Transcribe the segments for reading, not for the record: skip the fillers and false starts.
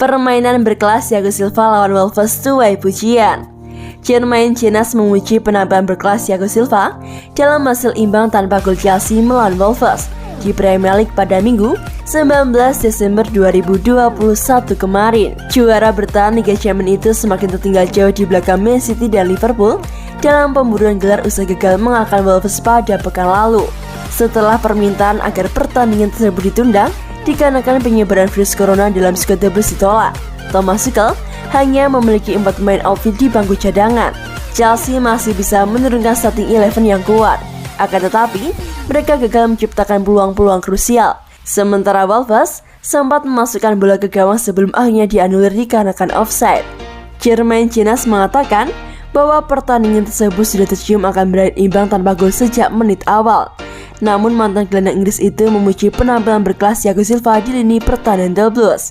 Permainan berkelas Thiago Silva lawan Wolves tuai pujian. Jermain Jenas memuji penampilan berkelas Thiago Silva dalam hasil imbang tanpa gol Chelsea melawan Wolves di Premier League pada Minggu 19 Desember 2021 kemarin. Juara bertahan Liga Champions itu semakin tertinggal jauh di belakang Man City dan Liverpool dalam pemburuan gelar usai gagal mengalahkan Wolves pada pekan lalu. Setelah permintaan agar pertandingan tersebut ditunda dikarenakan penyebaran virus corona dalam skuad The Blues ditolak, Thomas Tuchel hanya memiliki 4 pemain outfield di bangku cadangan. Chelsea masih bisa menurunkan starting 11 yang kuat, akan tetapi mereka gagal menciptakan peluang-peluang krusial. Sementara Wolves sempat memasukkan bola ke gawang sebelum akhirnya dianulir dikarenakan offside. Jermain Jenas mengatakan bahwa pertandingan tersebut sudah tercium akan berakhir imbang tanpa gol sejak menit awal. Namun mantan gelandang Inggris itu memuji penampilan berkelas Thiago Silva di lini pertahanan The Blues.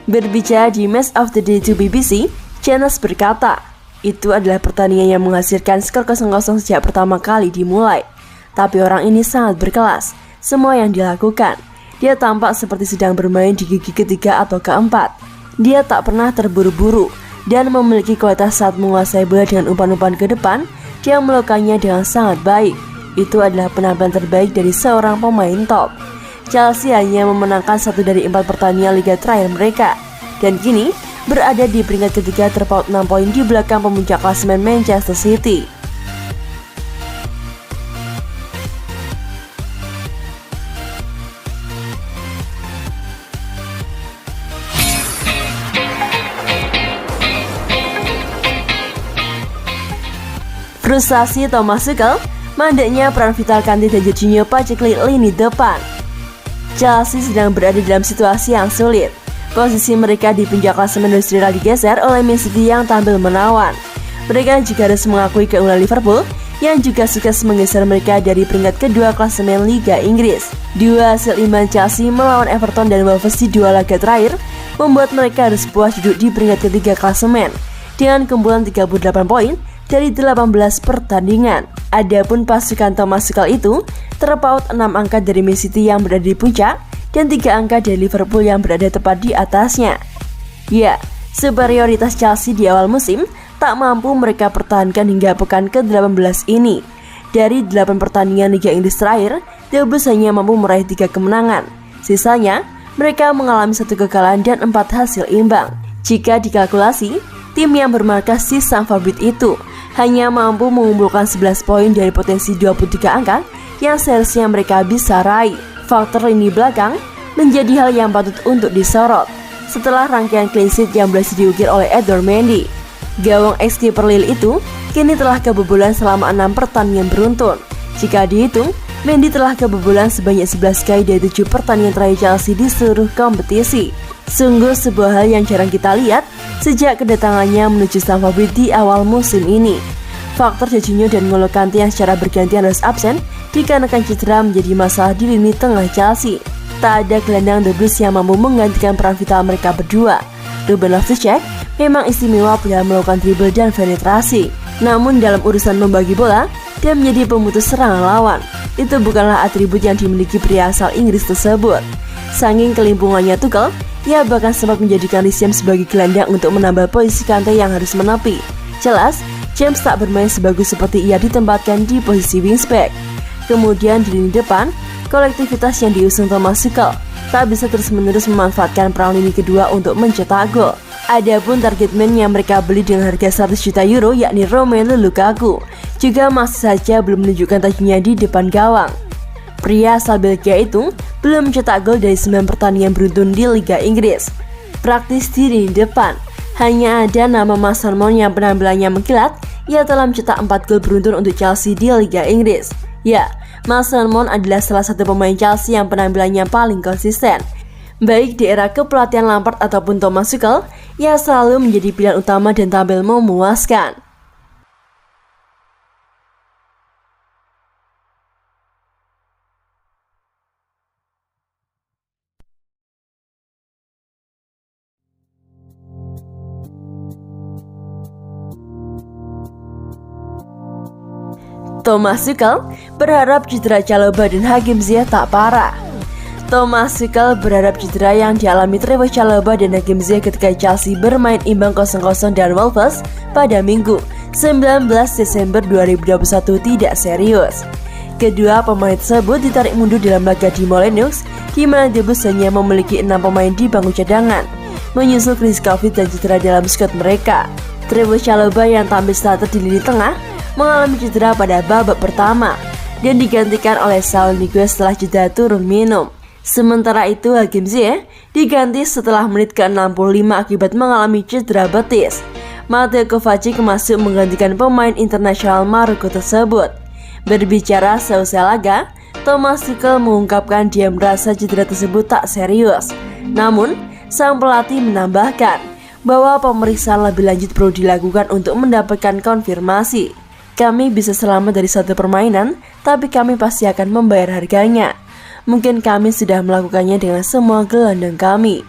Berbicara di Match of the Day to BBC, Jenas berkata, itu adalah pertandingan yang menghasilkan skor 0-0 sejak pertama kali dimulai. Tapi orang ini sangat berkelas, semua yang dilakukan. Dia tampak seperti sedang bermain di gigi ketiga atau keempat. Dia tak pernah terburu-buru dan memiliki kualitas saat menguasai bola dengan umpan-umpan ke depan. Dia melakukannya dengan sangat baik. Itu adalah penampilan terbaik dari seorang pemain top. Chelsea hanya memenangkan 1 dari 4 pertandingan liga terakhir mereka, dan kini berada di peringkat ketiga terpaut 6 poin di belakang pemuncak klasemen Manchester City. Frustasi Thomas Tuchel, mandeknya peran Vital Kante dan Jorginho paceklik lini depan. Chelsea sedang berada dalam situasi yang sulit. Posisi mereka di puncak klasemen Industrial digeser oleh Man City yang tampil menawan. Mereka juga harus mengakui keunggulan Liverpool yang juga sukses menggeser mereka dari peringkat kedua klasemen Liga Inggris. Dua hasil imbang Chelsea melawan Everton dan Wolves di 2 laga terakhir membuat mereka harus puas duduk di peringkat ketiga klasemen dengan kumpulan 38 poin dari 18 pertandingan. Adapun pasukan Thomas Tuchel itu terpaut 6 angka dari Man City yang berada di puncak dan 3 angka dari Liverpool yang berada tepat di atasnya. Ya, superioritas Chelsea di awal musim tak mampu mereka pertahankan hingga pekan ke-18 ini. Dari 8 pertandingan Liga Inggris terakhir, The Blues hanya mampu meraih 3 kemenangan. Sisanya, mereka mengalami 1 kekalahan dan 4 hasil imbang. Jika dikalkulasi, tim yang bermarkas si sang favorit itu hanya mampu mengumpulkan 11 poin dari potensi 23 angka yang seharusnya mereka bisa raih. Faktor lini belakang menjadi hal yang patut untuk disorot setelah rangkaian clean sheet yang berhasil diukir oleh Edouard Mendy. Gawang ex-kiper Lille itu kini telah kebobolan selama 6 pertandingan beruntun. Jika dihitung, Mendy telah kebobolan sebanyak 11 kali dari 7 pertandingan terakhir Chelsea di seluruh kompetisi. Sungguh sebuah hal yang jarang kita lihat sejak kedatangannya menuju sang favorit di awal musim ini. Faktor Jorginho dan N'Golo Kante yang secara bergantian harus absen dikarenakan cedera menjadi masalah di lini tengah Chelsea. Tak ada gelandang The Blues yang mampu menggantikan peran vital mereka berdua. Ruben Loftus-Cheek memang istimewa dalam melakukan dribble dan penetrasi, namun dalam urusan membagi bola, dia menjadi pemutus serangan lawan. Itu bukanlah atribut yang dimiliki pria asal Inggris tersebut. Saking kelimpungannya Tuchel, ia bahkan sempat menjadikan Reece James sebagai gelandang untuk menambah posisi Kante yang harus menepi. Jelas, James tak bermain sebagus seperti ia ditempatkan di posisi wingback. Kemudian di lini depan, kolektivitas yang diusung Thomas Tuchel tak bisa terus-menerus memanfaatkan peran lini kedua untuk mencetak gol. Adapun target man yang mereka beli dengan harga 100 juta euro yakni Romelu Lukaku juga masih saja belum menunjukkan tajinya di depan gawang. Pria asal Belgia itu belum mencetak gol dari 9 pertandingan beruntun di Liga Inggris. Praktis di lini depan, hanya ada nama Mason Mount yang penampilannya mengkilat. Ia telah mencetak 4 gol beruntun untuk Chelsea di Liga Inggris. Ya, Mason Mount adalah salah satu pemain Chelsea yang penampilannya paling konsisten. Baik di era kepelatihan Lampard ataupun Thomas Tuchel, ia selalu menjadi pilihan utama dan tampil memuaskan. Thomas Tuchel berharap cedera Chalobah dan Hakim Ziyech tak parah. Thomas Tuchel berharap cedera yang dialami Trevoh Chalobah dan Hakim Ziyech ketika Chelsea bermain imbang 0-0 dan Wolves pada Minggu 19 Desember 2021 tidak serius. Kedua pemain tersebut ditarik mundur dalam laga di Molineux, di mana The Blues hanya memiliki 6 pemain di bangku cadangan, menyusul krisis Covid dan cedera dalam skuad mereka. Trevoh Chalobah yang tampil starter di lini tengah mengalami cedera pada babak pertama dan digantikan oleh Saul Niguez setelah jeda turun minum. Sementara itu Hakim Ziyech diganti setelah menit ke-65 akibat mengalami cedera betis. Mateo Kovacic masuk menggantikan pemain internasional Maroko tersebut. Berbicara seusai laga, Thomas Tuchel mengungkapkan dia merasa cedera tersebut tak serius. Namun, sang pelatih menambahkan bahwa pemeriksaan lebih lanjut perlu dilakukan untuk mendapatkan konfirmasi. Kami bisa selamat dari satu permainan, tapi kami pasti akan membayar harganya. Mungkin kami sudah melakukannya dengan semua gelandang kami,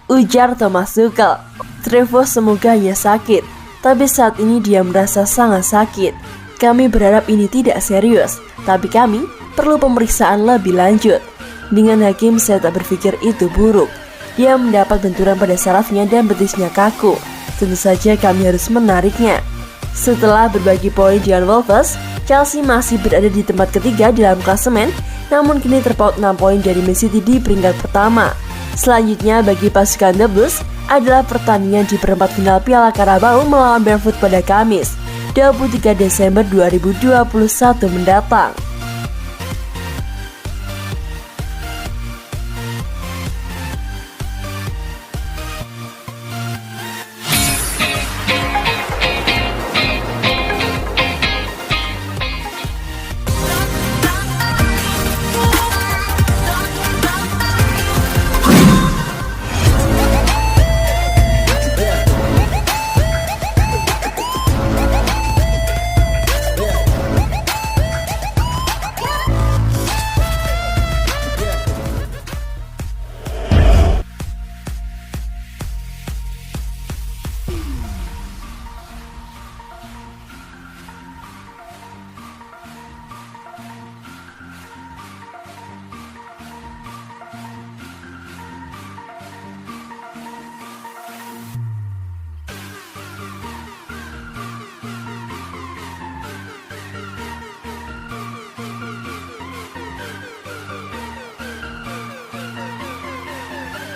ujar Thomas Tuchel. Trevoh semoga hanya sakit, tapi saat ini dia merasa sangat sakit. Kami berharap ini tidak serius, tapi kami perlu pemeriksaan lebih lanjut. Dengan Hakim, saya tak berpikir itu buruk. Dia mendapat benturan pada sarafnya dan betisnya kaku. Tentu saja kami harus menariknya. Setelah berbagi poin dengan Wolves, Chelsea masih berada di tempat ketiga dalam klasemen, namun kini terpaut 6 poin dari Man City di peringkat pertama. Selanjutnya bagi pasukan The Blues adalah pertandingan di perempat final Piala Carabao melawan Brentford pada Kamis 23 Desember 2021 mendatang.